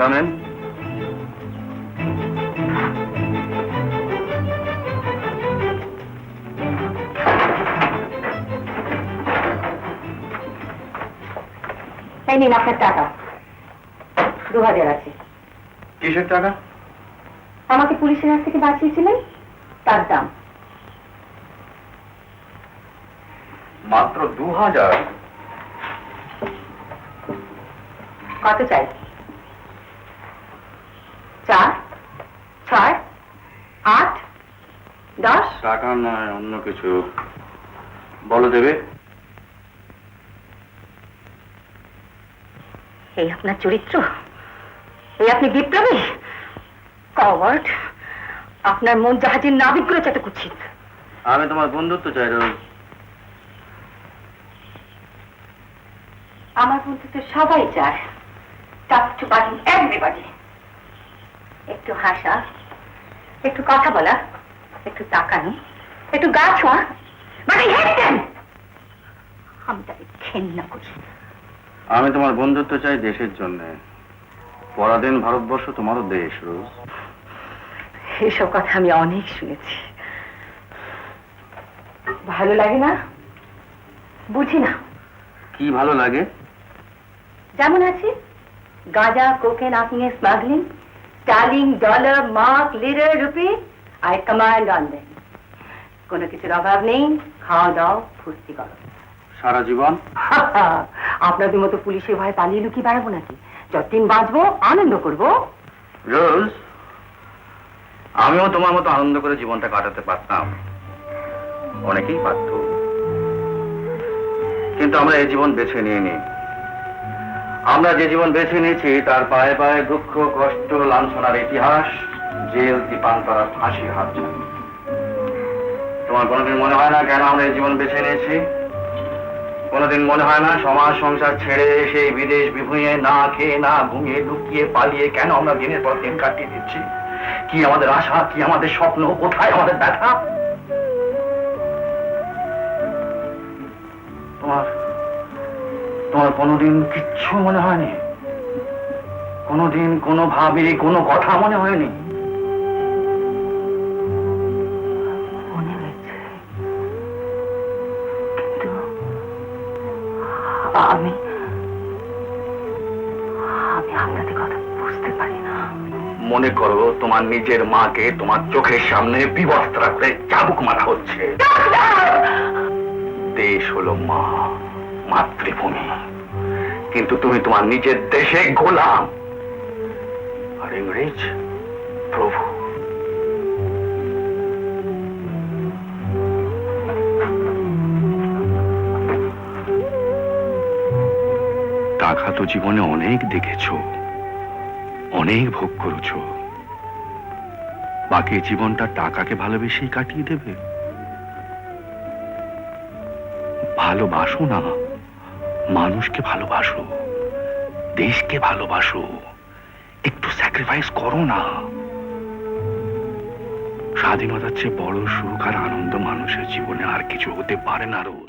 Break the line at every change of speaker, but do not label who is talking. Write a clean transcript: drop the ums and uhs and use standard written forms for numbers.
come in?
এই নিন আপনার টাকা 2000 আছে।
কিসের টাকা?
আমাকে পুলিশের হাত থেকে বাঁচিয়েছিলেন তার দাম।
মাত্র 2000?
কত চাই? 4, 6, 8, 10?
টাকা নয়, অন্য কিছু বলো দেবে।
এই আপনার চরিত্র? এই আপনি বিপ্লবী? কওয়ার্ড! আপনার মন জাহাজের নাবিকগুলো চাতে কুৎসিত।
আমি তোমার বন্ধুত্ব চাই রোজ।
আমার বন্ধুত্ব সবাই চায়। Top to bottom everybody. একটু হাসা, একটু কথা বলা, একটু তাকানো, একটু গা ছোঁয়া, মানে আমি তাকে ঘেন্না করি।
আমি তোমার বন্ধুত্ব চাই দেশের জন্য। পরাধীন ভারতবর্ষ তোমারও দেশ রোজ।
এসব কথা আমি অনেক শুনেছি। ভালো লাগে না? বুঝি না।
কি ভালো লাগে?
যেমন আছে গাঁজা, কোকেন, আফিং, smuggling, sterling, dollar, mark, litre, rupee, I command on them. কোনো কিছুর অভাব নেই, খাওয়া দাও, ফুর্তি করো।
সারা জীবন?
আপনাদের মতো পুলিশের ভয়ে পালিয়ে লুকিয়ে বেড়াবো নাকি? যতদিন বাঁচবো আনন্দ করবো।
রোজ, আমিও তোমার মতো আনন্দ করে জীবনটা কাটাতে পারতাম, অনেকেই পারত, কিন্তু আমরা এই জীবন বেছে নিইনি। আমরা যে জীবন বেছে নিয়েছি তার পায়ে পায়ে দুঃখ, কষ্ট, লাঞ্ছনার ইতিহাস, জেল, দীপান্তরা, ফাঁসির হাত ছাড়ি। তোমার কোনোদিন মনে হয় না কেন আমরা এই জীবন বেছে নিয়েছি? কোনোদিন মনে হয় না সমাজ সংসার ছেড়ে এসে বিদেশ বিভুঁইয়ে না খেয়ে না ঘুমিয়ে লুকিয়ে পালিয়ে কেন আমরা দিনের পর দিন কাটিয়ে দিচ্ছি? কি আমাদের আশা, কি আমাদের স্বপ্ন, কোথায় আমাদের ব্যথা? তোমার তোমার কোনোদিন কিচ্ছু মনে হয়নি? কোনোদিন কোনোভাবে কোনো কথা মনে হয়নি?
মনে হয়েছে, কিন্তু আমি আপনাদের কথা বুঝতে পারি না।
মনে করো তোমার নিজের মাকে তোমার চোখের সামনে বিবস্ত্রা করে চাবুক মারা হচ্ছে। দেশ হলো মা, মাতৃভূমি, কিন্তু তুমি তোমার নিজের দেশে গোলাম আর ইংরেজ প্রভু। টাকা তো জীবনে অনেক দেখেছো, অনেক ভোগ করেছো, বাকি জীবনটা টাকাকে ভালোবেসেই কাটিয়ে দেবে? ভালোবাসো না, মানুষকে ভালোবাসো, দেশকে ভালোবাসো, একটু স্যাক্রিফাইস করো না। স্বাধীনতার চেয়ে বড় সুখ আর আনন্দ মানুষের জীবনে আর কিছু হতে পারে না রোজ।